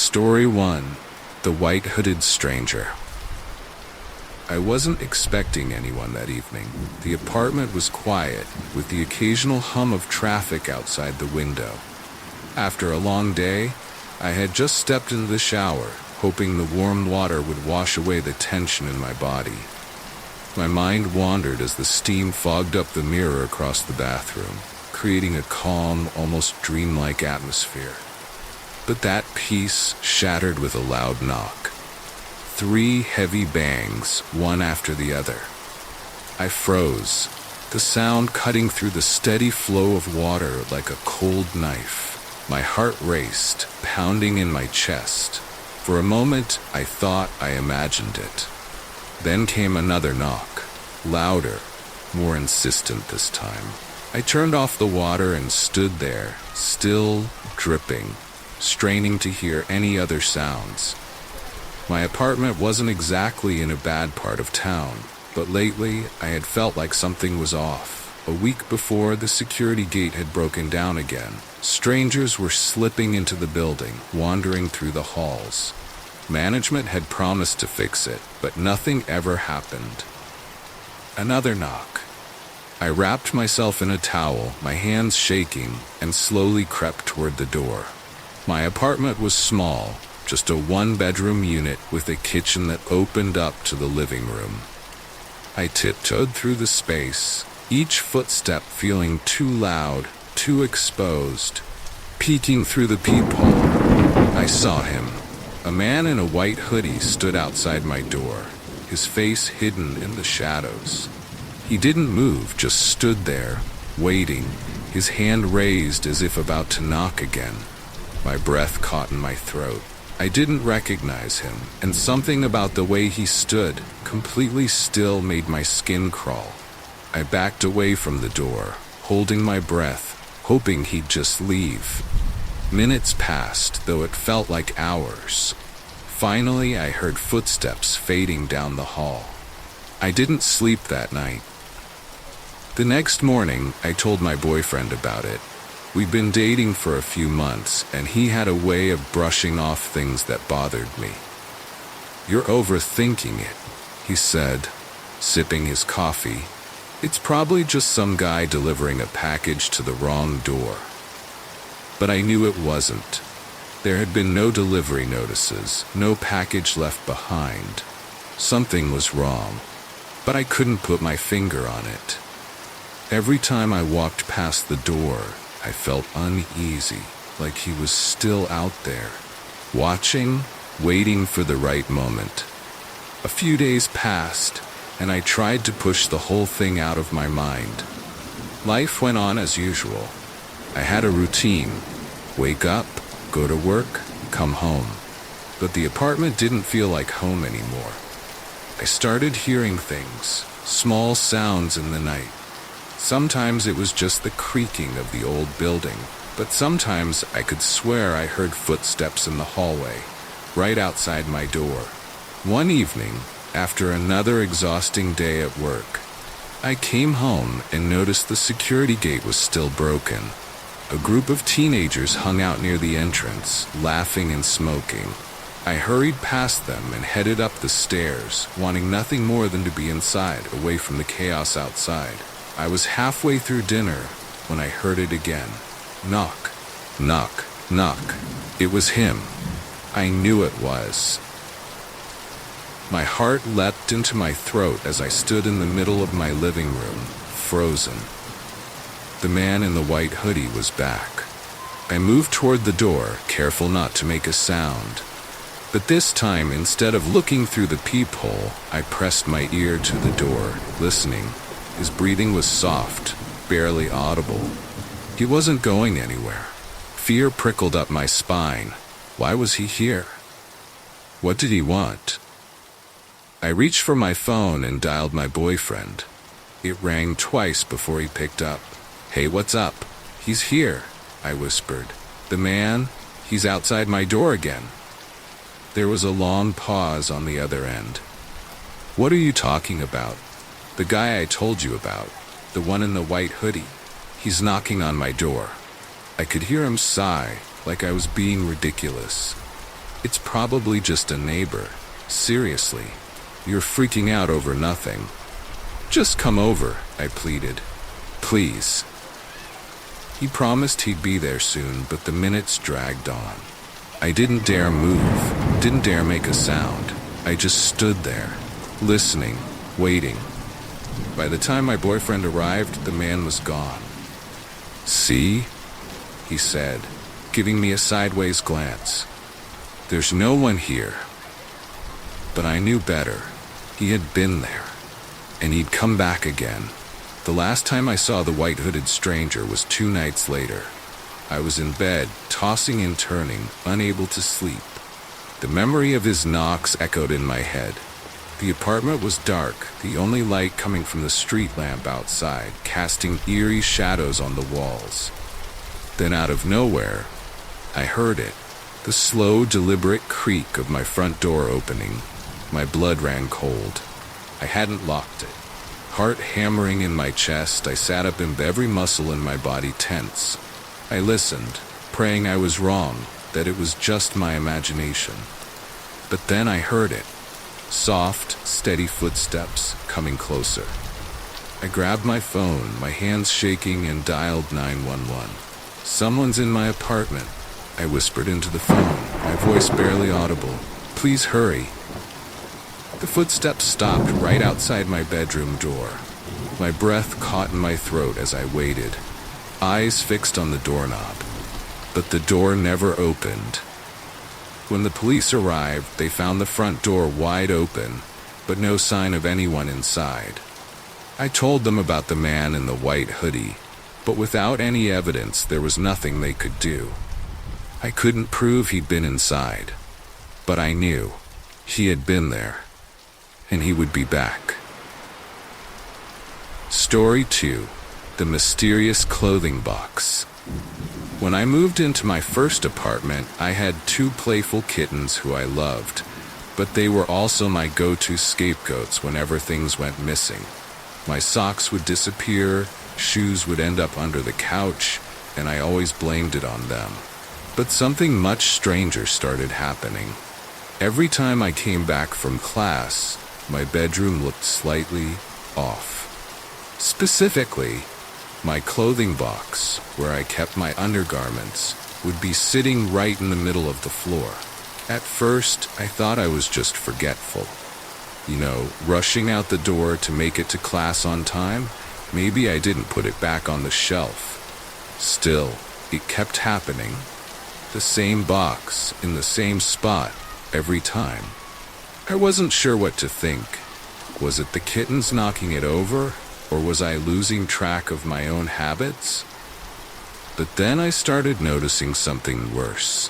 Story 1. The White-Hooded Stranger. I wasn't expecting anyone that evening. The apartment was quiet, with the occasional hum of traffic outside the window. After a long day, I had just stepped into the shower, hoping the warm water would wash away the tension in my body. My mind wandered as the steam fogged up the mirror across the bathroom, creating a calm, almost dreamlike atmosphere. But that peace shattered with a loud knock. 3 heavy bangs, one after the other. I froze, the sound cutting through the steady flow of water like a cold knife. My heart raced, pounding in my chest. For a moment, I thought I imagined it. Then came another knock, louder, more insistent this time. I turned off the water and stood there, still dripping, straining to hear any other sounds. My apartment wasn't exactly in a bad part of town, but lately I had felt like something was off. A week before, the security gate had broken down again. Strangers were slipping into the building, wandering through the halls. Management had promised to fix it, but nothing ever happened. Another knock. I wrapped myself in a towel, my hands shaking, and slowly crept toward the door. My apartment was small, just a 1-bedroom unit with a kitchen that opened up to the living room. I tiptoed through the space, each footstep feeling too loud, too exposed. Peeking through the peephole, I saw him. A man in a white hoodie stood outside my door, his face hidden in the shadows. He didn't move, just stood there, waiting, his hand raised as if about to knock again. My breath caught in my throat. I didn't recognize him, and something about the way he stood, completely still, made my skin crawl. I backed away from the door, holding my breath, hoping he'd just leave. Minutes passed, though it felt like hours. Finally, I heard footsteps fading down the hall. I didn't sleep that night. The next morning, I told my boyfriend about it. We'd been dating for a few months, and he had a way of brushing off things that bothered me. "You're overthinking it," he said, sipping his coffee. "It's probably just some guy delivering a package to the wrong door." But I knew it wasn't. There had been no delivery notices, no package left behind. Something was wrong, but I couldn't put my finger on it. Every time I walked past the door, I felt uneasy, like he was still out there, watching, waiting for the right moment. A few days passed, and I tried to push the whole thing out of my mind. Life went on as usual. I had a routine: wake up, go to work, come home. But the apartment didn't feel like home anymore. I started hearing things, small sounds in the night. Sometimes it was just the creaking of the old building, but sometimes I could swear I heard footsteps in the hallway, right outside my door. One evening, after another exhausting day at work, I came home and noticed the security gate was still broken. A group of teenagers hung out near the entrance, laughing and smoking. I hurried past them and headed up the stairs, wanting nothing more than to be inside, away from the chaos outside. I was halfway through dinner when I heard it again. Knock, knock, knock. It was him. I knew it was. My heart leapt into my throat as I stood in the middle of my living room, frozen. The man in the white hoodie was back. I moved toward the door, careful not to make a sound. But this time, instead of looking through the peephole, I pressed my ear to the door, listening. His breathing was soft, barely audible. He wasn't going anywhere. Fear prickled up my spine. Why was he here? What did he want? I reached for my phone and dialed my boyfriend. It rang twice before he picked up. "Hey, what's up?" "He's here," I whispered. "The man, he's outside my door again." There was a long pause on the other end. "What are you talking about?" "The guy I told you about, the one in the white hoodie. He's knocking on my door." I could hear him sigh, like I was being ridiculous. It's probably just a neighbor. Seriously, you're freaking out over nothing. Just come over, I pleaded. Please. He promised he'd be there soon, but the minutes dragged on. I didn't dare move, didn't dare make a sound. I just stood there, listening, waiting. By the time my boyfriend arrived, the man was gone. See? He said, giving me a sideways glance. There's no one here. But I knew better. He had been there, and he'd come back again. The last time I saw the white-hooded stranger was 2 nights later. I was in bed, tossing and turning, unable to sleep. The memory of his knocks echoed in my head. The apartment was dark, the only light coming from the street lamp outside, casting eerie shadows on the walls. Then out of nowhere, I heard it, the slow, deliberate creak of my front door opening. My blood ran cold. I hadn't locked it. Heart hammering in my chest, I sat up, and every muscle in my body tense. I listened, praying I was wrong, that it was just my imagination. But then I heard it. Soft, steady footsteps coming closer. I grabbed my phone, my hands shaking, and dialed 911. Someone's in my apartment, I whispered into the phone, my voice barely audible. Please hurry. The footsteps stopped right outside my bedroom door. My breath caught in my throat as I waited, eyes fixed on the doorknob. But the door never opened. When the police arrived, they found the front door wide open, but no sign of anyone inside. I told them about the man in the white hoodie, but without any evidence, there was nothing they could do. I couldn't prove he'd been inside, but I knew he had been there, and he would be back. Story 2: The Mysterious Clothing Box. When I moved into my first apartment, I had 2 playful kittens who I loved, but they were also my go-to scapegoats whenever things went missing. My socks would disappear, shoes would end up under the couch, and I always blamed it on them. But something much stranger started happening. Every time I came back from class, my bedroom looked slightly off. Specifically, my clothing box, where I kept my undergarments, would be sitting right in the middle of the floor. At first, I thought I was just forgetful. Rushing out the door to make it to class on time. Maybe I didn't put it back on the shelf. Still, it kept happening. The same box, in the same spot, every time. I wasn't sure what to think. Was it the kittens knocking it over? Or was I losing track of my own habits? But then I started noticing something worse.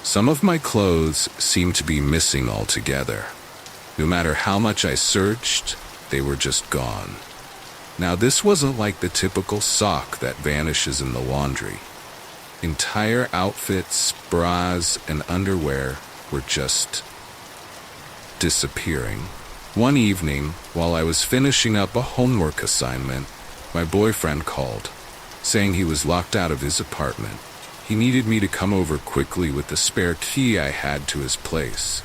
Some of my clothes seemed to be missing altogether. No matter how much I searched, they were just gone. Now, this wasn't like the typical sock that vanishes in the laundry. Entire outfits, bras, and underwear were just disappearing. One evening, while I was finishing up a homework assignment, my boyfriend called, saying he was locked out of his apartment. He needed me to come over quickly with the spare key I had to his place.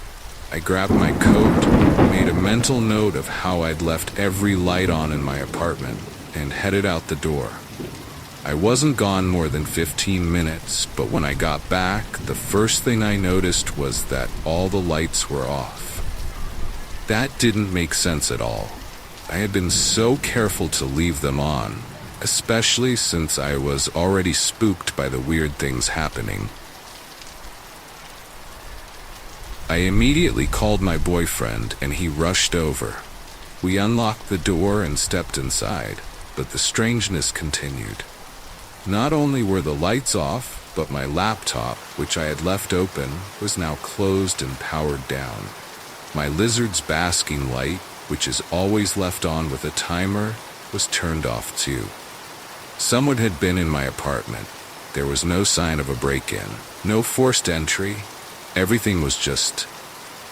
I grabbed my coat, made a mental note of how I'd left every light on in my apartment, and headed out the door. I wasn't gone more than 15 minutes, but when I got back, the first thing I noticed was that all the lights were off. That didn't make sense at all. I had been so careful to leave them on, especially since I was already spooked by the weird things happening. I immediately called my boyfriend, and he rushed over. We unlocked the door and stepped inside, but the strangeness continued. Not only were the lights off, but my laptop, which I had left open, was now closed and powered down. My lizard's basking light, which is always left on with a timer, was turned off too. Someone had been in my apartment. There was no sign of a break-in, no forced entry. Everything was just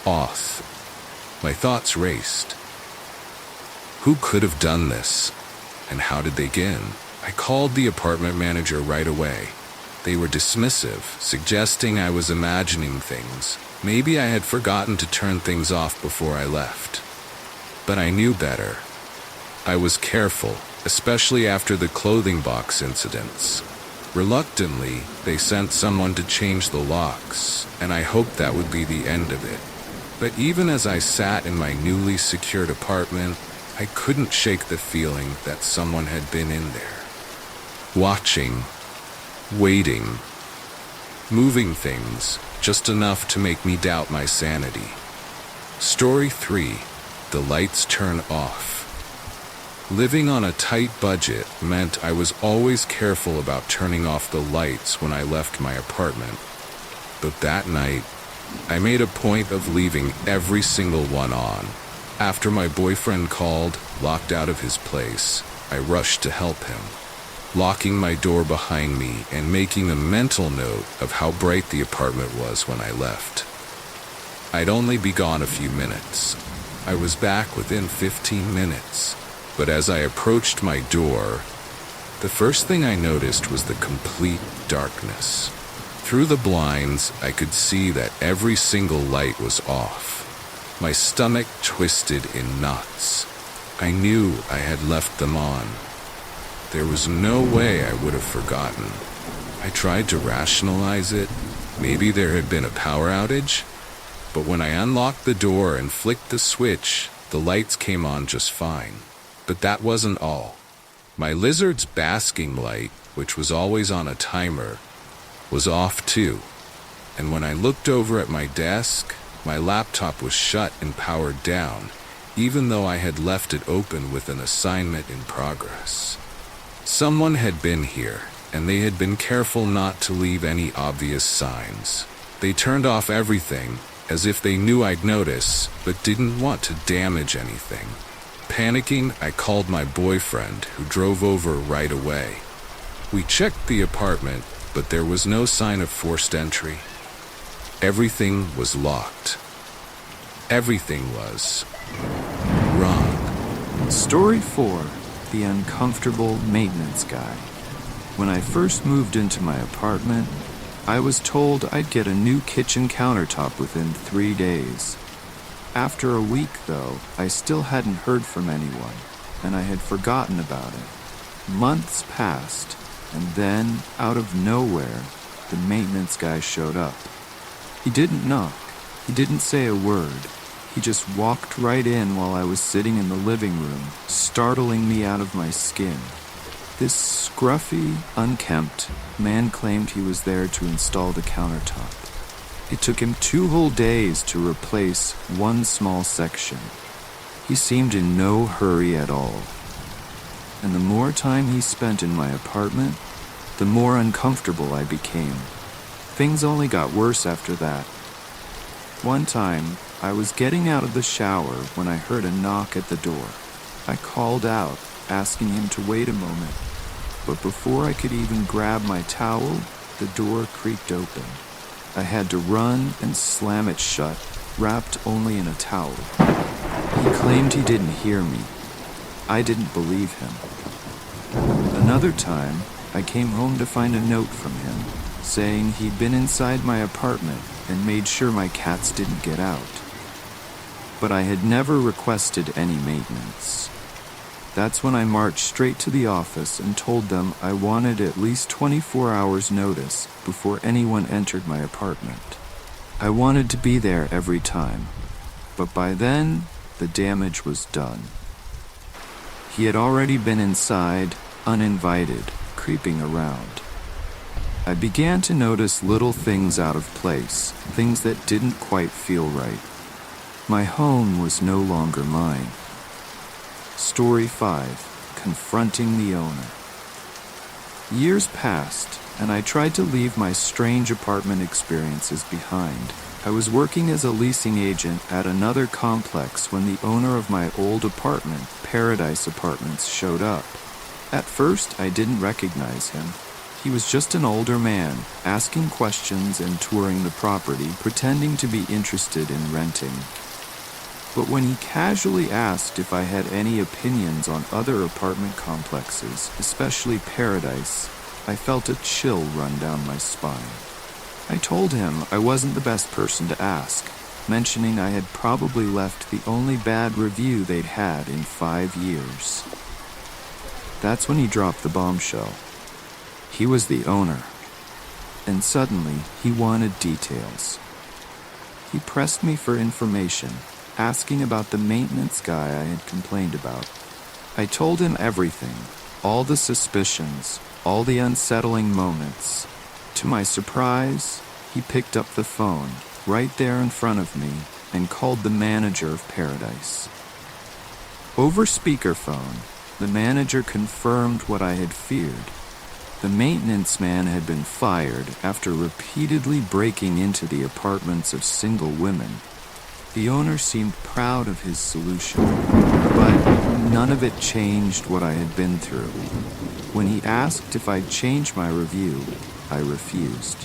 off. My thoughts raced. Who could have done this? And how did they begin? I called the apartment manager right away. They were dismissive, suggesting I was imagining things. Maybe I had forgotten to turn things off before I left. But I knew better. I was careful, especially after the clothing box incidents. Reluctantly, they sent someone to change the locks, and I hoped that would be the end of it. But even as I sat in my newly secured apartment, I couldn't shake the feeling that someone had been in there. Watching, waiting, moving things, just enough to make me doubt my sanity. Story 3. The lights turn off. Living on a tight budget meant I was always careful about turning off the lights when I left my apartment. But that night, I made a point of leaving every single one on. After my boyfriend called, locked out of his place, I rushed to help him, locking my door behind me and making a mental note of how bright the apartment was when I left. I'd only be gone a few minutes. I was back within 15 minutes, but as I approached my door, the first thing I noticed was the complete darkness. Through the blinds, I could see that every single light was off. My stomach twisted in knots. I knew I had left them on. There was no way I would have forgotten. I tried to rationalize it. Maybe there had been a power outage. But when I unlocked the door and flicked the switch, the lights came on just fine. But that wasn't all. My lizard's basking light, which was always on a timer, was off too. And when I looked over at my desk, my laptop was shut and powered down, even though I had left it open with an assignment in progress. Someone had been here, and they had been careful not to leave any obvious signs. They turned off everything, as if they knew I'd notice, but didn't want to damage anything. Panicking, I called my boyfriend, who drove over right away. We checked the apartment, but there was no sign of forced entry. Everything was locked. Everything was wrong. Story 4. The uncomfortable maintenance guy. When I first moved into my apartment, I was told I'd get a new kitchen countertop within 3 days. After a week, though, I still hadn't heard from anyone, and I had forgotten about it. Months passed, and then, out of nowhere, the maintenance guy showed up. He didn't knock. He didn't say a word. He just walked right in while I was sitting in the living room, startling me out of my skin. This scruffy, unkempt man claimed he was there to install the countertop. It took him 2 whole days to replace one small section. He seemed in no hurry at all. And the more time he spent in my apartment, the more uncomfortable I became. Things only got worse after that. One time, I was getting out of the shower when I heard a knock at the door. I called out, asking him to wait a moment. But before I could even grab my towel, the door creaked open. I had to run and slam it shut, wrapped only in a towel. He claimed he didn't hear me. I didn't believe him. Another time, I came home to find a note from him, saying he'd been inside my apartment and made sure my cats didn't get out. But I had never requested any maintenance. That's when I marched straight to the office and told them I wanted at least 24 hours notice before anyone entered my apartment. I wanted to be there every time, but by then, the damage was done. He had already been inside, uninvited, creeping around. I began to notice little things out of place, things that didn't quite feel right. My home was no longer mine. Story 5. Confronting the owner. Years passed, and I tried to leave my strange apartment experiences behind. I was working as a leasing agent at another complex when the owner of my old apartment, Paradise Apartments, showed up. At first, I didn't recognize him. He was just an older man, asking questions and touring the property, pretending to be interested in renting. But when he casually asked if I had any opinions on other apartment complexes, especially Paradise, I felt a chill run down my spine. I told him I wasn't the best person to ask, mentioning I had probably left the only bad review they'd had in 5 years. That's when he dropped the bombshell. He was the owner, and suddenly he wanted details. He pressed me for information, asking about the maintenance guy I had complained about. I told him everything, all the suspicions, all the unsettling moments. To my surprise, he picked up the phone right there in front of me and called the manager of Paradise. Over speakerphone, the manager confirmed what I had feared. The maintenance man had been fired after repeatedly breaking into the apartments of single women. The owner seemed proud of his solution, but none of it changed what I had been through. When he asked if I'd change my review, I refused.